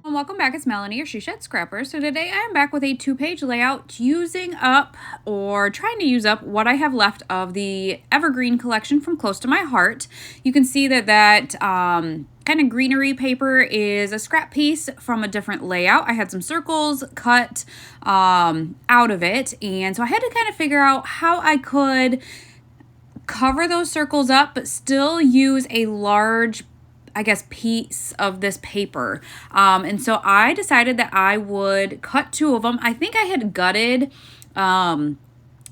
Welcome back, it's Melanie, your She Shed Scrapper. So today I am back with a 2-page layout using up or trying to use up what I have left of the Evergreen collection from Close to My Heart. You can see that kind of greenery paper is a scrap piece from a different layout. I had some circles cut out of it, and so I had to kind of figure out how I could cover those circles up but still use a large, I guess, piece of this paper. And so I decided that I would cut 2 of them. I think I had gutted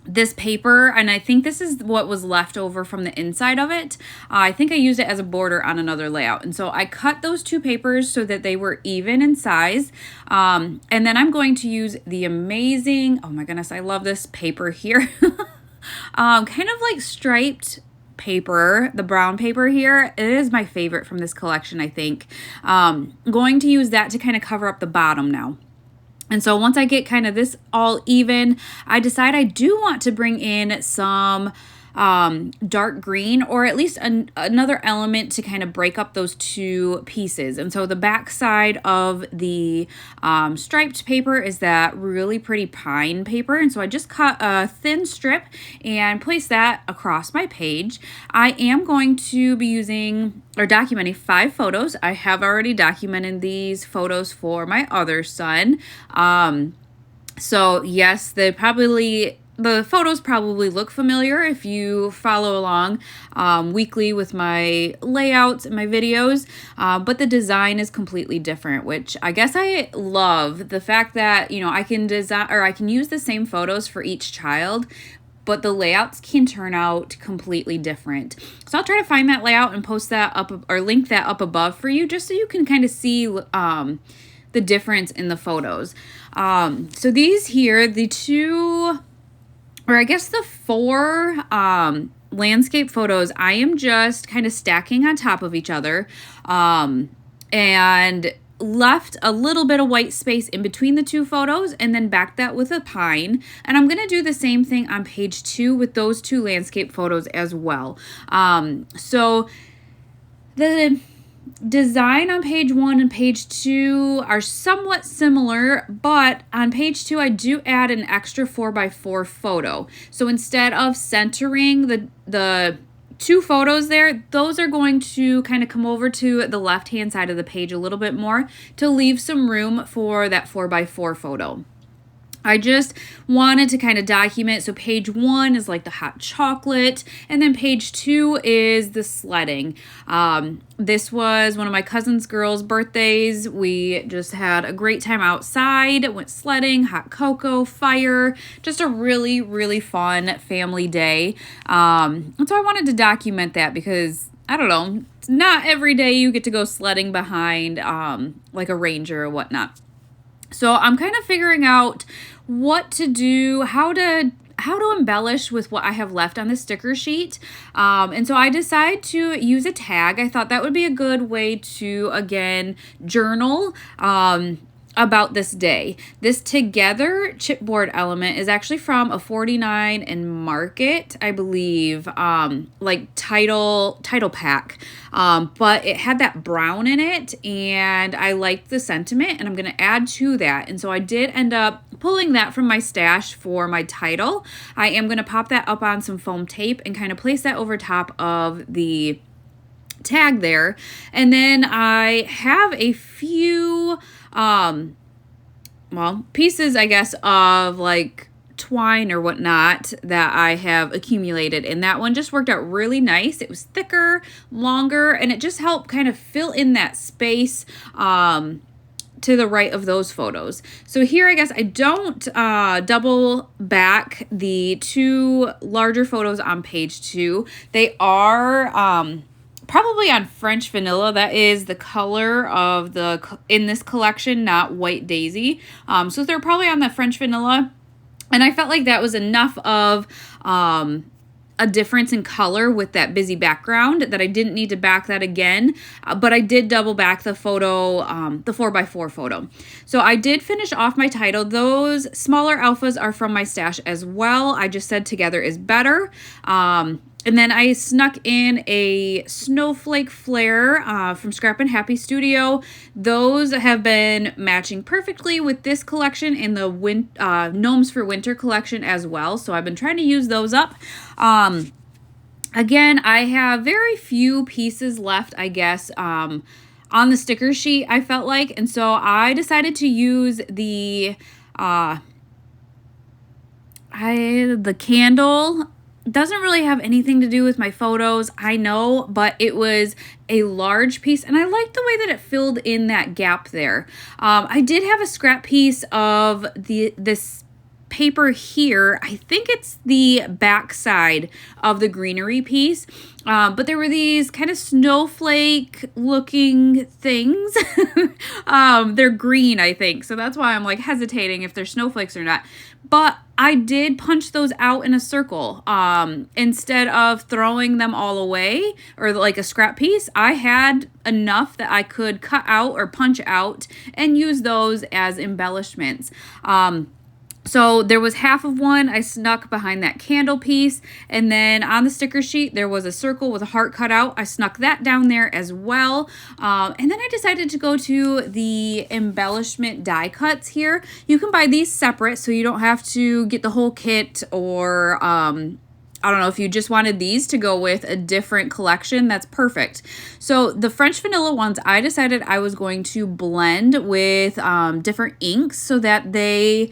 this paper, and I think this is what was left over from the inside of it. I think I used it as a border on another layout. And so I cut those 2 papers so that they were even in size. And then I'm going to use the amazing, oh my goodness, I love this paper here. Kind of like striped paper, the brown paper here. It is my favorite from this collection, I think. Going to use that to kind of cover up the bottom now. And so once I get kind of this all even, I decide I do want to bring in some dark green, or at least another element to kind of break up those 2 pieces. And so the back side of the striped paper is that really pretty pine paper. And so I just cut a thin strip and place that across my page. I am going to be using or documenting 5 photos. I have already documented these photos for my other son. So yes, the photos probably look familiar if you follow along weekly with my layouts and my videos, but the design is completely different, which I guess I love. The fact that, you know, I can design, or I can use the same photos for each child, but the layouts can turn out completely different. So I'll try to find that layout and post that up, or link that up above for you, just so you can kind of see the difference in the photos. So these here, the 2, or I guess the 4 landscape photos, I am just kind of stacking on top of each other, and left a little bit of white space in between the 2 photos, and then backed that with a pine. And I'm going to do the same thing on page 2 with those 2 landscape photos as well. So the design on page 1 and page 2 are somewhat similar, but on page 2 I do add an extra 4x4 photo. So instead of centering the 2 photos there, those are going to kind of come over to the left hand side of the page a little bit more to leave some room for that 4x4 photo. I just wanted to kind of document. So page 1 is like the hot chocolate, and then page 2 is the sledding. This was one of my cousin's girls' birthdays. We just had a great time outside, went sledding, hot cocoa, fire, just a really, really fun family day. And so I wanted to document that because, I don't know, it's not every day you get to go sledding behind like a ranger or whatnot. So I'm kind of figuring out what to do, how to embellish with what I have left on the sticker sheet. And so I decided to use a tag. I thought that would be a good way to, again, journal about this day. This together chipboard element is actually from a 49 and Market, I believe, like title pack. But it had that brown in it, and I liked the sentiment, and I'm going to add to that. And so I did end up pulling that from my stash for my title. I am going to pop that up on some foam tape and kind of place that over top of the tag there. And then I have a few pieces, I guess, of like twine or whatnot that I have accumulated, and that one just worked out really nice. It was thicker, longer, and it just helped kind of fill in that space to the right of those photos. So here, I guess I don't double back the 2 larger photos on page 2. They are probably on French vanilla. That is the color of in this collection, not white daisy. So they're probably on the French vanilla, and I felt like that was enough of a difference in color with that busy background that I didn't need to back that again, but I did double back the photo, the 4x4 photo. So I did finish off my title. Those smaller alphas are from my stash as well. I just said together is better. And then I snuck in a snowflake flare from Scrap and Happy Studio. Those have been matching perfectly with this collection and the Gnomes for Winter collection as well. So I've been trying to use those up. Again, I have very few pieces left, I guess, on the sticker sheet, I felt like. And so I decided to use the candle. Doesn't really have anything to do with my photos, I know, but it was a large piece and I liked the way that it filled in that gap there. I did have a scrap piece of this paper here. I think it's the back side of the greenery piece, but there were these kind of snowflake looking things. They're green, I think, so that's why I'm like hesitating if they're snowflakes or not. But I did punch those out in a circle. Instead of throwing them all away or like a scrap piece, I had enough that I could cut out or punch out and use those as embellishments. So there was half of one I snuck behind that candle piece, and then on the sticker sheet there was a circle with a heart cut out. I snuck that down there as well. And then I decided to go to the embellishment die cuts here. You can buy these separate so you don't have to get the whole kit, or I don't know, if you just wanted these to go with a different collection, that's perfect. So the French vanilla ones, I decided I was going to blend with different inks so that they,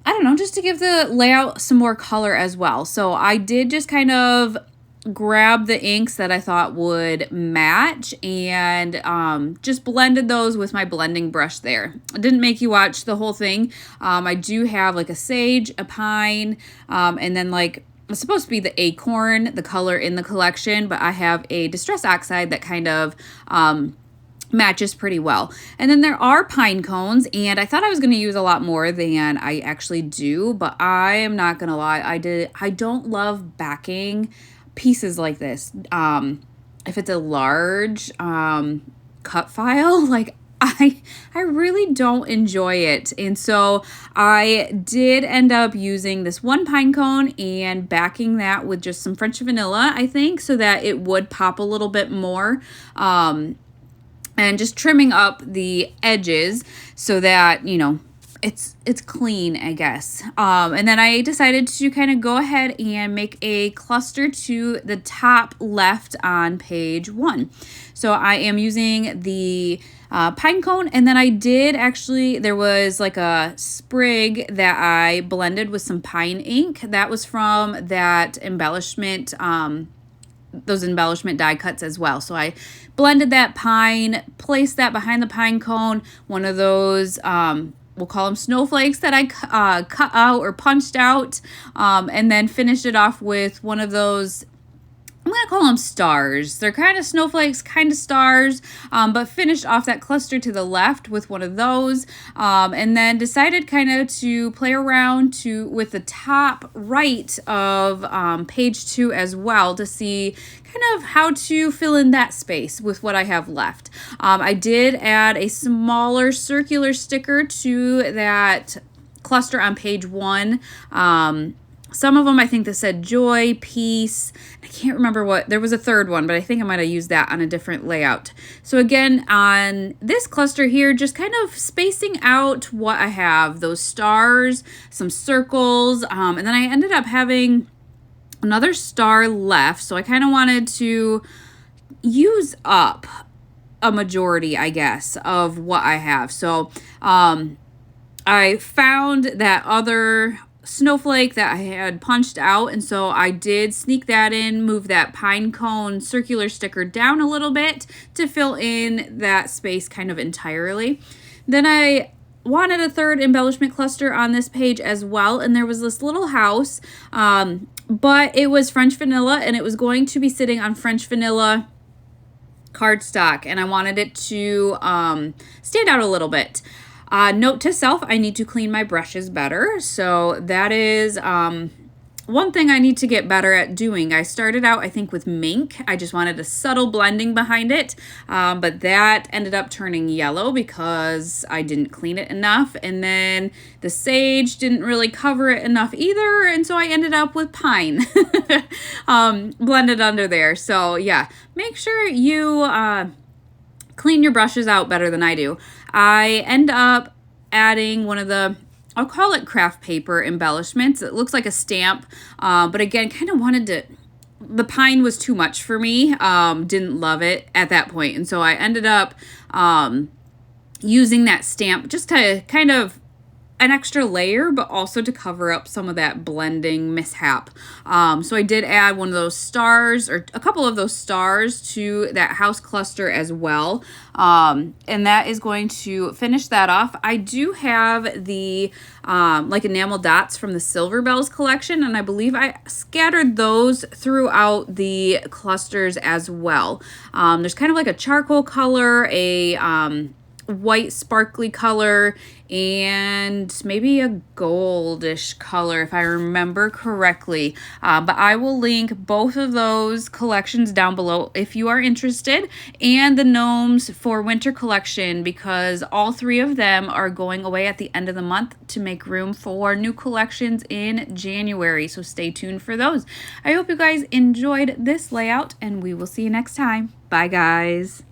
I don't know, just to give the layout some more color as well. So I did just kind of grab the inks that I thought would match and just blended those with my blending brush there. I didn't make you watch the whole thing. I do have like a sage, a pine, and then like it's supposed to be the acorn, the color in the collection, but I have a distress oxide that kind of matches pretty well. And then there are pine cones, and I thought I was going to use a lot more than I actually do, but I am not going to lie, I don't love backing pieces like this. If it's a large cut file, like I really don't enjoy it. And so I did end up using this one pine cone and backing that with just some French vanilla, I think, so that it would pop a little bit more. And just trimming up the edges so that, you know, it's clean, I guess. And then I decided to kind of go ahead and make a cluster to the top left on page 1. So I am using the pine cone, and then I did actually, there was like a sprig that I blended with some pine ink. That was from that embellishment, those embellishment die cuts as well. So I blended that pine, placed that behind the pine cone, one of those, we'll call them snowflakes that I cut out or punched out, and then finished it off with one of those, I'm going to call them stars. They're kind of snowflakes, kind of stars, but finished off that cluster to the left with one of those, and then decided kind of to play around with the top right of page 2 as well to see kind of how to fill in that space with what I have left. I did add a smaller circular sticker to that cluster on page 1. Some of them, I think that said joy, peace. I can't remember what, there was a third one, but I think I might have used that on a different layout. So again, on this cluster here, just kind of spacing out what I have, those stars, some circles, and then I ended up having another star left. So I kind of wanted to use up a majority, I guess, of what I have. So I found that other snowflake that I had punched out, and so I did sneak that in, move that pine cone circular sticker down a little bit to fill in that space kind of entirely. Then I wanted a third embellishment cluster on this page as well, and there was this little house, but it was French vanilla, and it was going to be sitting on French vanilla cardstock, and I wanted it to stand out a little bit. Note to self, I need to clean my brushes better. So that is one thing I need to get better at doing. I started out, I think, with mink. I just wanted a subtle blending behind it, but that ended up turning yellow because I didn't clean it enough, and then the sage didn't really cover it enough either, and so I ended up with pine blended under there. So yeah, make sure you clean your brushes out better than I do. I end up adding one of the, I'll call it craft paper embellishments. It looks like a stamp, but again, kind of wanted to, the pine was too much for me. Didn't love it at that point. And so I ended up using that stamp just to kind of an extra layer, but also to cover up some of that blending mishap. So I did add one of those stars, or a couple of those stars, to that house cluster as well. And that is going to finish that off. I do have the like enamel dots from the Silver Bells collection, and I believe I scattered those throughout the clusters as well. There's kind of like a charcoal color, a white sparkly color, and maybe a goldish color if I remember correctly, but I will link both of those collections down below if you are interested, and the gnomes for winter collection, because all three of them are going away at the end of the month to make room for new collections in January, so stay tuned for those. I hope you guys enjoyed this layout, and we will see you next time. Bye guys.